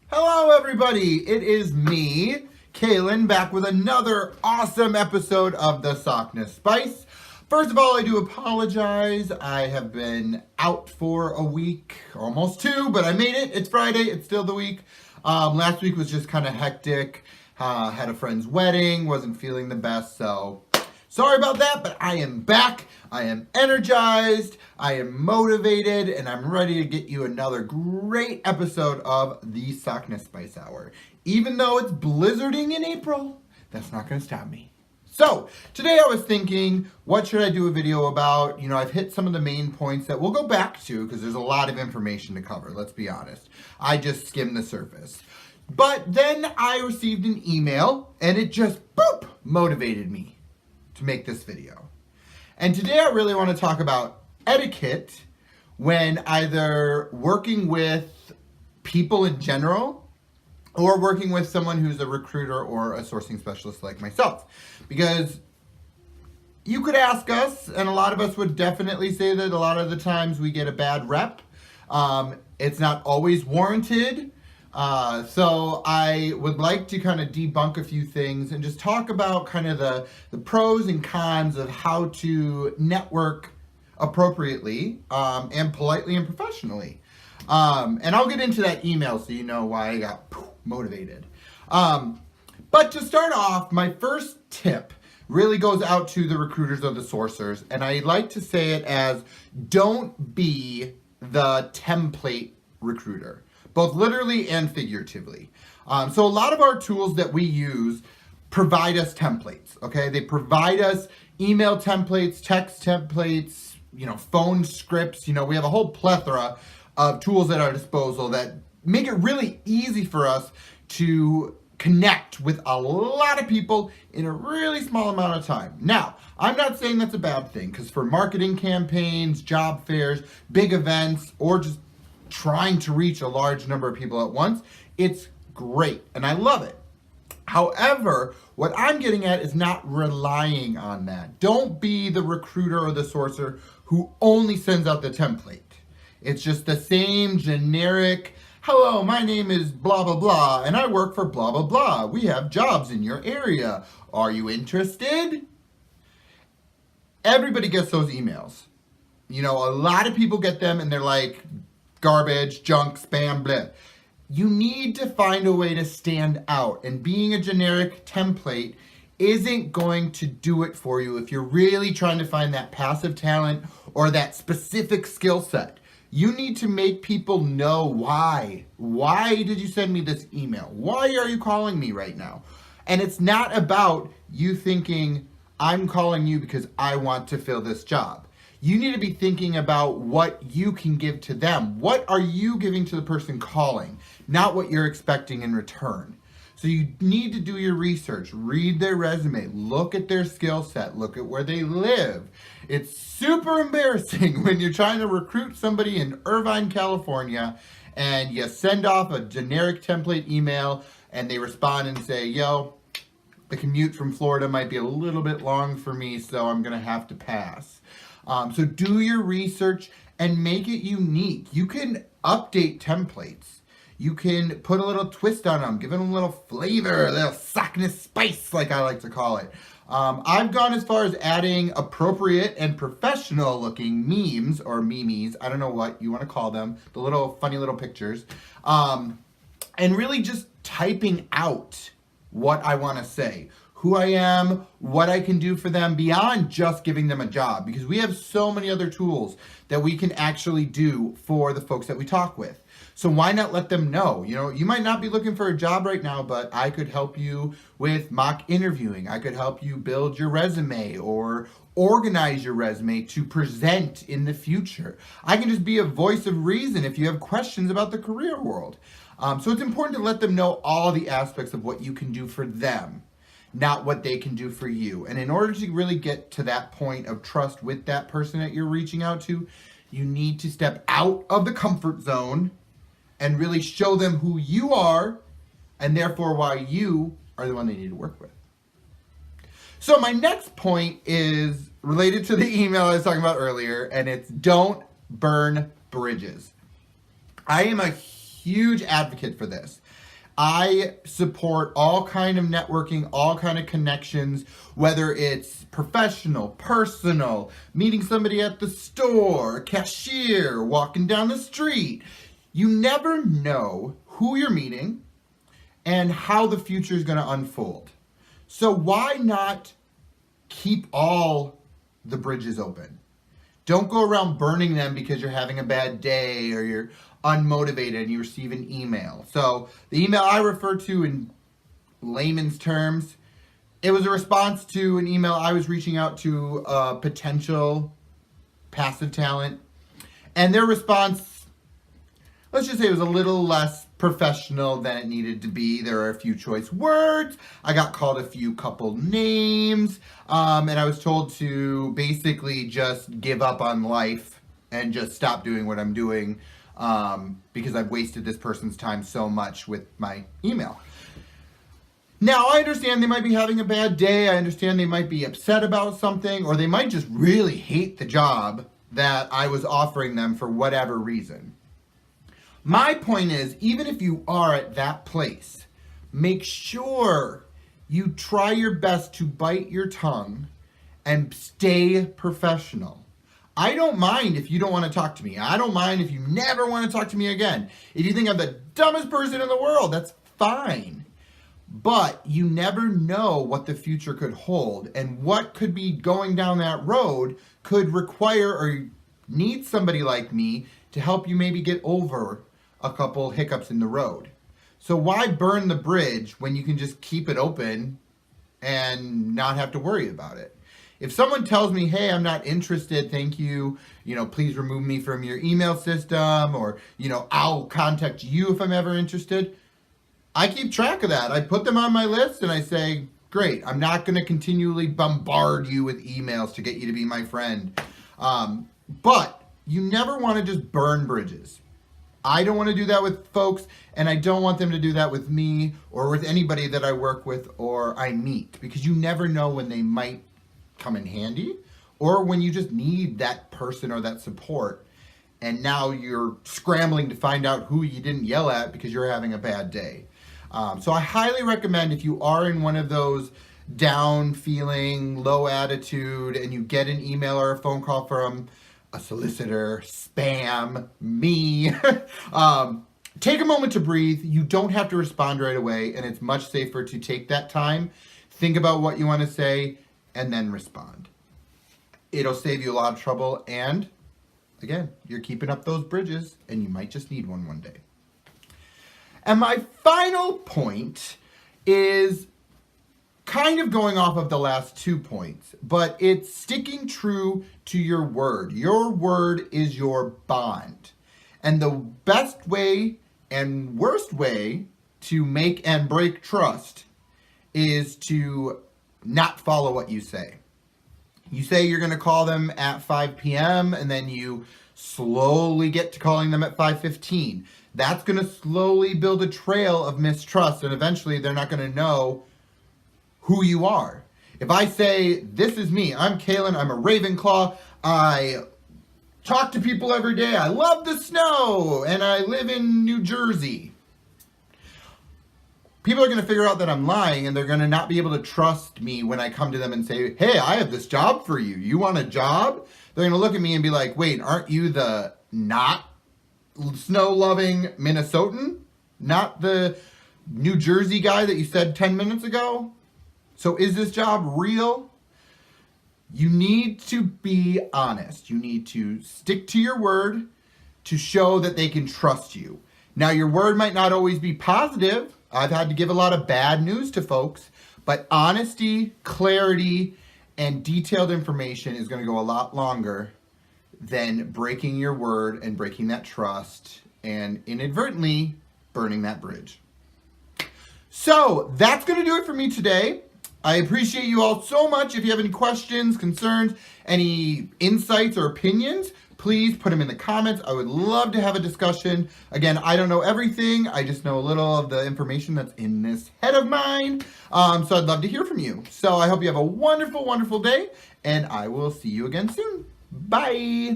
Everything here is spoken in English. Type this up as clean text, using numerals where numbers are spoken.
Hello everybody, it is me, Kaylin, back with another awesome episode of the Sockness Spice. First of all, I do apologize. I have been out for a week, almost two, but I made it. It's Friday, it's still the week. Last week was just kind of hectic. Had a friend's wedding, wasn't feeling the best, so sorry about that, but I am back. I am energized, I am motivated, and I'm ready to get you another great episode of the Sockness Spice Hour. Even though it's blizzarding in April, that's not going to stop me. So, today I was thinking, what should I do a video about? You know, I've hit some of the main points that we'll go back to because there's a lot of information to cover, let's be honest. I just skimmed the surface. But then I received an email, and it just, boop, motivated me to make this video. And today I really want to talk about etiquette when either working with people in general or working with someone who's a recruiter or a sourcing specialist like myself. Because you could ask us, and a lot of us would definitely say that a lot of the times we get a bad rep. It's not always warranted. So I would like to kind of debunk a few things and just talk about kind of the pros and cons of how to network appropriately and politely and professionally. And I'll get into that email so you know why I got motivated. But to start off, my first tip really goes out to the recruiters or the sourcers, and I like to say it as don't be the template recruiter, both literally and figuratively. So a lot of our tools that we use provide us templates, okay? They provide us email templates, text templates, phone scripts. We have a whole plethora of tools at our disposal that make it really easy for us to connect with a lot of people in a really small amount of time. Now, I'm not saying that's a bad thing, because for marketing campaigns, job fairs, big events, or just trying to reach a large number of people at once, it's great and I love it. However, what I'm getting at is not relying on that. Don't be the recruiter or the sourcer who only sends out the template. It's just the same generic, hello, my name is blah, blah, blah, and I work for blah, blah, blah. We have jobs in your area. Are you interested? Everybody gets those emails. A lot of people get them and they're like, garbage, junk, spam, bleh. You need to find a way to stand out, and being a generic template isn't going to do it for you if you're really trying to find that passive talent or that specific skill set. You need to make people know why. Why did you send me this email? Why are you calling me right now? And it's not about you thinking, I'm calling you because I want to fill this job. You need to be thinking about what you can give to them. What are you giving to the person calling? Not what you're expecting in return. So you need to do your research, read their resume, look at their skill set, look at where they live. It's super embarrassing when you're trying to recruit somebody in Irvine, California, and you send off a generic template email and they respond and say, yo, the commute from Florida might be a little bit long for me, so I'm gonna have to pass. So do your research and make it unique. You can update templates. You can put a little twist on them, give them a little flavor, a little Sockness Spice, like I like to call it. I've gone as far as adding appropriate and professional looking memes or memes, I don't know what you want to call them, the little funny little pictures, and really just typing out what I want to say, who I am, what I can do for them beyond just giving them a job, because we have so many other tools that we can actually do for the folks that we talk with. So why not let them know? You might not be looking for a job right now, but I could help you with mock interviewing. I could help you build your resume or organize your resume to present in the future. I can just be a voice of reason if you have questions about the career world. So it's important to let them know all the aspects of what you can do for them, not what they can do for you. And in order to really get to that point of trust with that person that you're reaching out to, you need to step out of the comfort zone and really show them who you are and therefore why you are the one they need to work with. So my next point is related to the email I was talking about earlier, and it's don't burn bridges. I am a huge advocate for this. I support all kind of networking, all kind of connections, whether it's professional, personal, meeting somebody at the store, cashier, walking down the street. You never know who you're meeting and how the future is going to unfold. So why not keep all the bridges open? Don't go around burning them because you're having a bad day or you're unmotivated and you receive an email. So the email I refer to in layman's terms, it was a response to an email I was reaching out to a potential passive talent. And their response, let's just say it was a little less professional than it needed to be. There are a few choice words. I got called a few couple names. And I was told to basically just give up on life and just stop doing what I'm doing because I've wasted this person's time so much with my email. Now, I understand they might be having a bad day. I understand they might be upset about something, or they might just really hate the job that I was offering them for whatever reason. My point is, even if you are at that place, make sure you try your best to bite your tongue and stay professional. I don't mind if you don't want to talk to me. I don't mind if you never want to talk to me again. If you think I'm the dumbest person in the world, that's fine. But you never know what the future could hold, and what could be going down that road could require or need somebody like me to help you maybe get over a couple hiccups in the road. So why burn the bridge when you can just keep it open and not have to worry about it? If someone tells me, hey, I'm not interested, thank you, please remove me from your email system, or, I'll contact you if I'm ever interested, I keep track of that. I put them on my list and I say, great, I'm not going to continually bombard you with emails to get you to be my friend. But you never want to just burn bridges. I don't want to do that with folks, and I don't want them to do that with me or with anybody that I work with or I meet, because you never know when they might come in handy or when you just need that person or that support, and now you're scrambling to find out who you didn't yell at because you're having a bad day. So I highly recommend, if you are in one of those down feeling, low attitude, and you get an email or a phone call from a solicitor, spam, me, take a moment to breathe. You don't have to respond right away, and it's much safer to take that time, think about what you want to say, and then respond. It'll save you a lot of trouble, and again, you're keeping up those bridges, and you might just need one day. And my final point is kind of going off of the last 2 points, but it's sticking true to your word. Your word is your bond. And the best way and worst way to make and break trust is to not follow what you say. You say you're going to call them at 5 p.m. and then you slowly get to calling them at 5:15. That's going to slowly build a trail of mistrust, and eventually they're not going to know who you are. If I say, this is me, I'm Kaylin, I'm a Ravenclaw, I talk to people every day, I love the snow, and I live in New Jersey, people are going to figure out that I'm lying, and they're going to not be able to trust me when I come to them and say, hey, I have this job for you. You want a job? They're going to look at me and be like, wait, aren't you the not snow-loving Minnesotan? Not the New Jersey guy that you said 10 minutes ago? So is this job real? You need to be honest. You need to stick to your word to show that they can trust you. Now, your word might not always be positive. I've had to give a lot of bad news to folks, but honesty, clarity, and detailed information is going to go a lot longer than breaking your word and breaking that trust and inadvertently burning that bridge. So that's going to do it for me today. I appreciate you all so much. If you have any questions, concerns, any insights or opinions, please put them in the comments. I would love to have a discussion. Again, I don't know everything. I just know a little of the information that's in this head of mine. So I'd love to hear from you. So I hope you have a wonderful, wonderful day, and I will see you again soon. Bye.